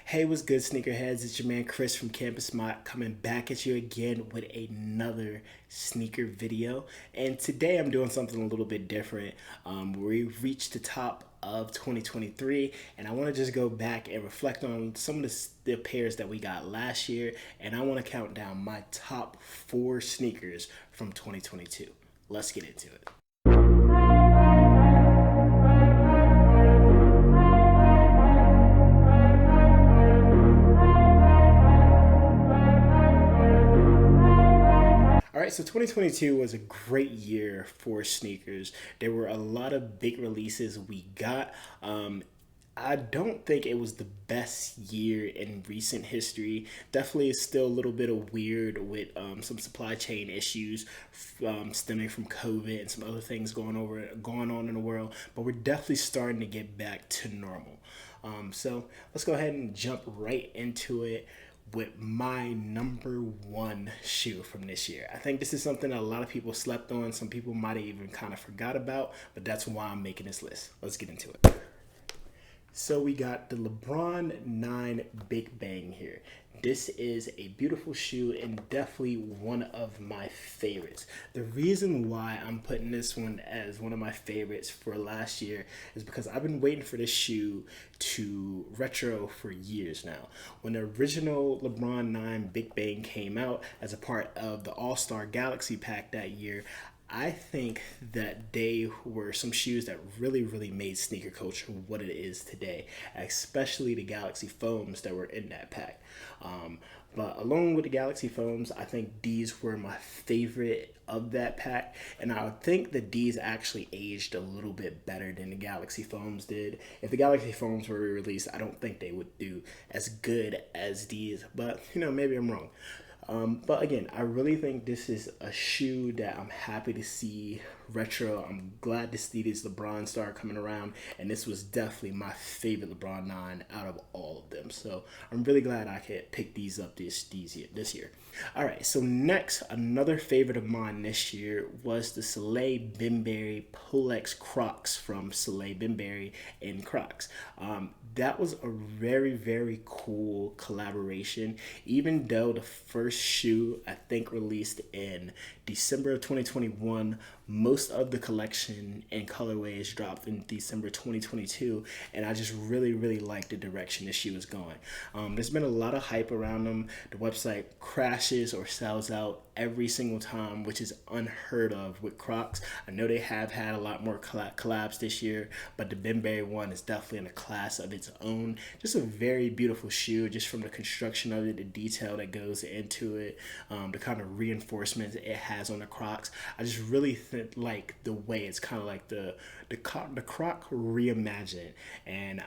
Hey, what's good, sneakerheads? It's your man Chris from Campus Mott coming back at you again with another sneaker video. And today I'm doing something a little bit different. We've reached the top of 2023, and I want to just go back and reflect on some of the pairs that we got last year. And I want to count down my top four sneakers from 2022. Let's get into it. All right, so 2022 was a great year for sneakers. There were a lot of big releases we got. I don't think it was the best year in recent history. Definitely is still a little bit of weird with some supply chain issues stemming from COVID and some other things going on in the world. But we're definitely starting to get back to normal. So let's go ahead and jump right into it with my number one shoe from this year. I think this is something that a lot of people slept on. Some people might have even kind of forgot about, but that's why I'm making this list. Let's get into it. So we got the Lebron 9 Big Bang here. This is a beautiful shoe and definitely one of my favorites. The reason why I'm putting this one as one of my favorites for last year is because I've been waiting for this shoe to retro for years now. When the original LeBron 9 Big Bang came out as a part of the All-Star Galaxy pack that year, I think that they were some shoes that really made sneaker culture what it is today, especially the Galaxy foams that were in that pack. But along with the Galaxy foams, I think these were my favorite of that pack, and I would think that these actually aged a little bit better than the Galaxy foams did. If the Galaxy foams were released, I don't think they would do as good as these, but maybe I'm wrong. But again, I really think this is a shoe that I'm happy to see retro. I'm glad to see this LeBron star coming around, and this was definitely my favorite LeBron 9 out of all of them. So I'm really glad I could pick these up this year. All right, so next, another favorite of mine this year was the Soleil Bimberry Polex Crocs from Soleil Bimberry and Crocs. That was a very cool collaboration, even though the first shoe I think released in December of 2021. Most of the collection and colorways dropped in December 2022, and I just really like the direction this shoe is going. There's been a lot of hype around them. The website crashes or sells out every single time, which is unheard of with Crocs. I know they have had a lot more collabs this year, but the Bimberry one is definitely in a class of its own. Just a very beautiful shoe, just from the construction of it, the detail that goes into it, the kind of reinforcements it has on the Crocs. I just really like the way it's kind of like the Croc reimagined, and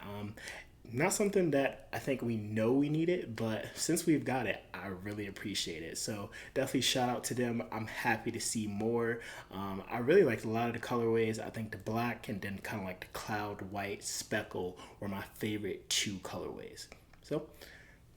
not something that I think we know we need it, but since we've got it, I really appreciate it. So definitely shout out to them. I'm happy to see more. I really liked a lot of the colorways. I think the black and then kind of like the cloud white speckle were my favorite two colorways. So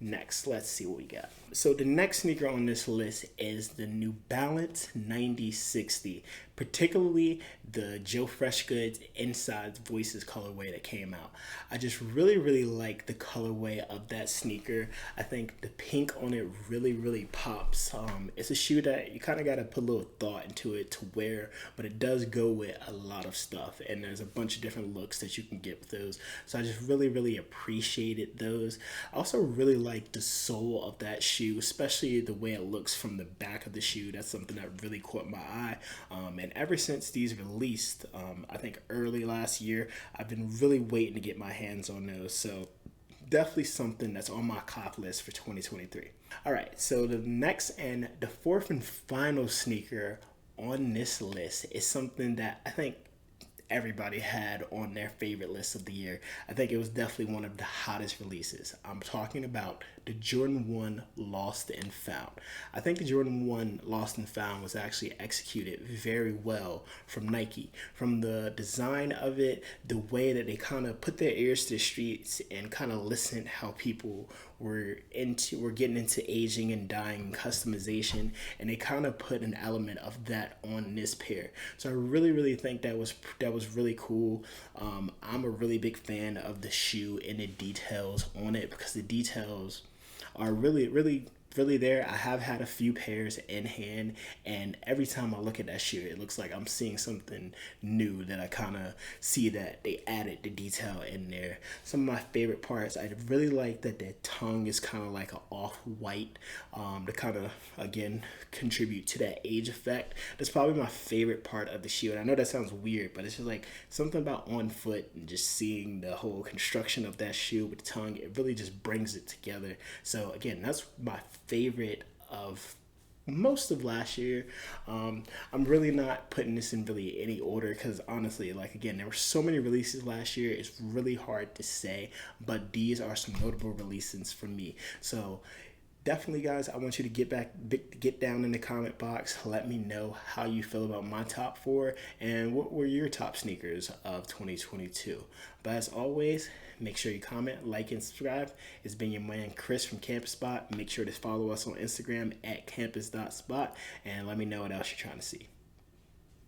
next, let's see what we got. So the next sneaker on this list is the New Balance 9060, particularly the Joe Freshgoods Inside Voices colorway that came out. I just really like the colorway of that sneaker. I think the pink on it really pops. It's a shoe that you kind of got to put a little thought into it to wear, but it does go with a lot of stuff, and there's a bunch of different looks that you can get with those. So I just really appreciated those. I also really like the sole of that shoe, especially the way it looks from the back of the shoe. That's something that really caught my eye. And ever since these released, I think early last year, I've been really waiting to get my hands on those. So definitely something that's on my cop list for 2023. All right, so the next and the fourth and final sneaker on this list is something that I think everybody had on their favorite list of the year. I think it was definitely one of the hottest releases. I'm talking about the Jordan 1 Lost and Found. I think the Jordan 1 Lost and Found was actually executed very well from Nike. From the design of it, the way that they kind of put their ears to the streets and kind of listened how people were getting into aging and dying customization, and they kind of put an element of that on this pair. So I really think that was was really cool. I'm a really big fan of the shoe and the details on it because the details are really there. I have had a few pairs in hand, and every time I look at that shoe, it looks like I'm seeing something new that I kind of see that they added the detail in there. Some of my favorite parts, I really like that the tongue is kind of like an off-white to kind of, again, contribute to that age effect. That's probably my favorite part of the shoe, and I know that sounds weird, but it's just like something about on foot and just seeing the whole construction of that shoe with the tongue. It really just brings it together. So again, that's my favorite of most of last year. I'm really not putting this in really any order because honestly, like again, there were so many releases last year. It's really hard to say, but these are some notable releases for me. So definitely, guys, I want you to get down in the comment box. Let me know how you feel about my top four and what were your top sneakers of 2022. But as always, make sure you comment, like, and subscribe. It's been your man Chris from Campus Spot. Make sure to follow us on Instagram at campus.spot and let me know what else you're trying to see.